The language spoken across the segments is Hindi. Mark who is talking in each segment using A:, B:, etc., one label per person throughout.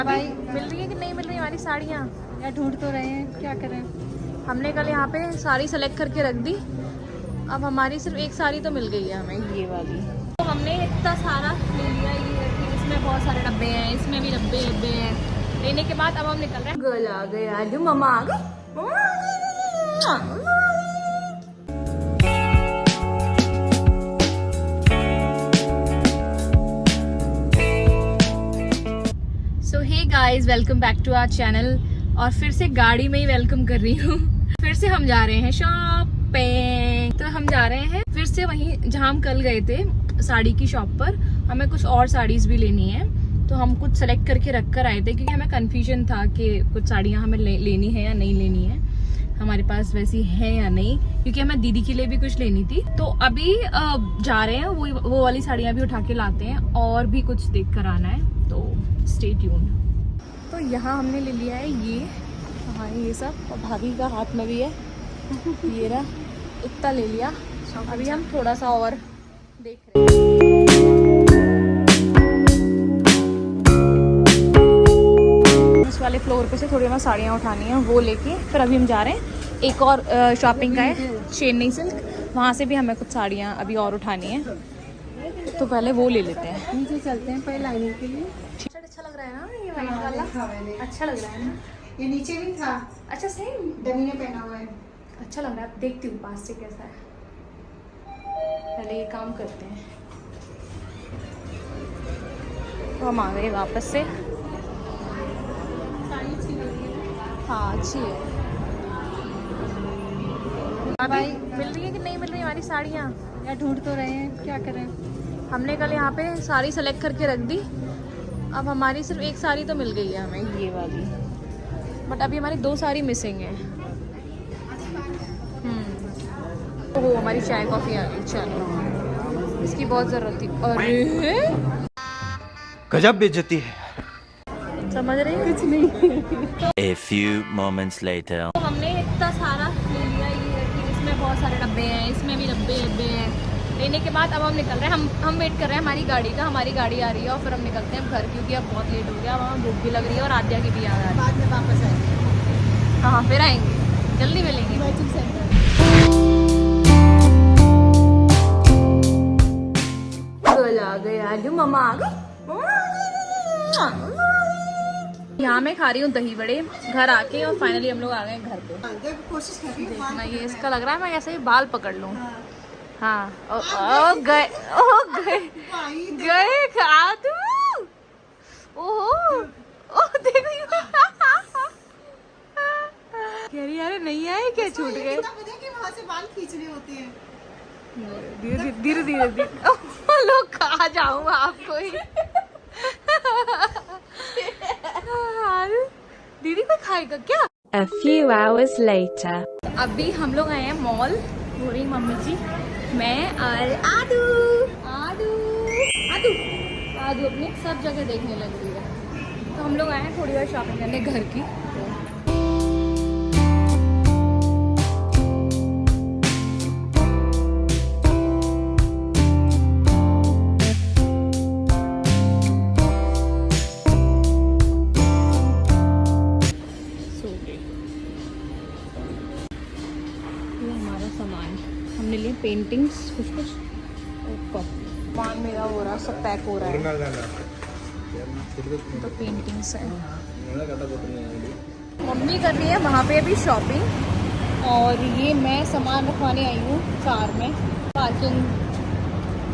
A: भाई मिल रही है कि नहीं मिल रही हमारी साड़ियाँ?
B: यार ढूंढ तो रहे हैं, क्या करें।
A: हमने कल यहाँ पे साड़ी सेलेक्ट करके रख दी। अब हमारी सिर्फ एक साड़ी तो मिल गई है हमें, ये वाली। तो हमने इतना सारा ले लिया, ये इसमें बहुत सारे डब्बे हैं, इसमें भी डब्बे हैं। लेने के बाद अब हम निकल रहे हैं। गर्ल आ गए, आज मम्मा आ गई। So hey guys, welcome back to our channel. और फिर से गाड़ी में ही वेलकम कर रही हूँ। फिर से हम जा रहे हैं शॉपिंग। तो हम जा रहे हैं फिर से वहीं जहाँ हम कल गए थे, साड़ी की शॉप पर। हमें कुछ और साड़ीज भी लेनी है, तो हम कुछ सेलेक्ट करके रख कर आए थे, क्योंकि हमें कन्फ्यूजन था कि कुछ साड़ियाँ हमें लेनी है या नहीं लेनी है, हमारे पास वैसी है या नहीं, क्योंकि हमें दीदी के लिए भी कुछ लेनी थी। तो अभी जा रहे हैं, वो वाली साड़ियाँ भी उठा के लाते हैं, और भी कुछ देख कर आना है, तो स्टे ट्यून्ड। तो यहाँ हमने ले लिया है ये, हाँ ये सब, और भाभी का हाथ में भी है ये रहा, इतना ले लिया। अभी हम थोड़ा सा और देख रहे हैं। इस वाले फ्लोर पे से थोड़ी हमें साड़ियाँ उठानी है, वो लेके फिर अभी हम जा रहे हैं। एक और शॉपिंग का है, चेन्नई सिल्क, वहाँ से भी हमें कुछ साड़ियाँ अभी और उठानी है, तो पहले वो ले लेते हैं।
B: नीचे चलते हैं पहले लाइनिंग के लिए।
A: अच्छा लग रहा है ना ये वाइट वाला? अच्छा लग रहा है ना?
B: ये नीचे भी था।
A: अच्छा सेम
B: डमी ने पहना हुआ है।
A: अच्छा लग रहा है। देखती हूँ पास से कैसा है, पहले ये काम करते हैं। तो हम आ गए वापस से। हाँ अच्छी है। भाई मिल रही है कि नहीं मिल रही हमारी साड़ियाँ?
B: यार ढूंढ तो रहे हैं, क्या करें।
A: हमने कल यहाँ पे साड़ी सेलेक्ट करके रख दी। अब हमारी सिर्फ एक साड़ी तो मिल गई है हमें, ये वाली, बट अभी हमारी 2 साड़ी मिसिंग है। ओह हमारी चाय कॉफ़ी आ गई, चलो इसकी बहुत ज़रूरत थी। अरे
C: गजब बेइज्जती है।
A: समझ रही है?
B: कुछ नहीं।
C: A few moments later.
A: तो हमने इतना सारा ले लिया, ये इसमें बहुत सारे डब्बे हैं, इसमें भी डब्बे हैं। लेने के बाद अब हम निकल रहे हैं। हम वेट कर रहे हैं हमारी गाड़ी का। हमारी गाड़ी आ रही है और फिर हम निकलते हैं घर, क्योंकि अब बहुत लेट हो गया। अब हमें भूख भी लग रही है और आद्या की भी याद आ रही है।
B: बाद में वापस आएंगे।
A: हाँ फिर आएंगे, जल्दी मिलेंगे। आ गए, आज मम्मा आ गई। यहाँ मैं खा रही हूँ दही बड़े घर आके, और फाइनली हम लोग आ गए घर पे।
B: कोशिश कर रही हूँ।
A: देखना ये इसका लग रहा है मैं ऐसे ही बाल पकड़ लूँ। हाँ ओ गए, ओ गए खा तू। ओहो ओ देखो कह रही यार नहीं आए क्या, छूट गए।
B: वहाँ से बाल खींचने होते हैं।
A: धीरे धीरे लोग खा जाऊँ आपको ही। दीदी कोई खाएगा क्या?
D: A few hours later.
A: अभी हम लोग आए हैं मॉल, हो रही मम्मी जी, मैं और आदू आदू आदू आदू अपनी सब जगह देखने लग रही है। तो हम लोग आए हैं थोड़ी और शॉपिंग करने घर की। हमने लिए पेंटिंग्स कुछ सामान मेरा हो रहा, सब पैक हो रहा है। तो पेंटिंग्स हैं, मम्मी कर रही है वहाँ पे अभी शॉपिंग, और ये मैं सामान रखवाने आई हूँ कार में,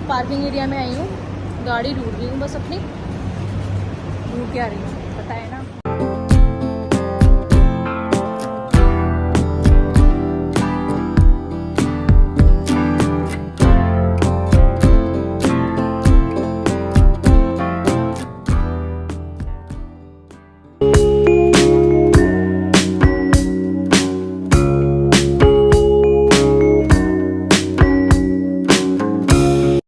A: पार्किंग एरिया में आई हूँ। गाड़ी ढूंढ रही हूँ बस अपनी, ढूंढ के आ रही हूँ, पता है ना।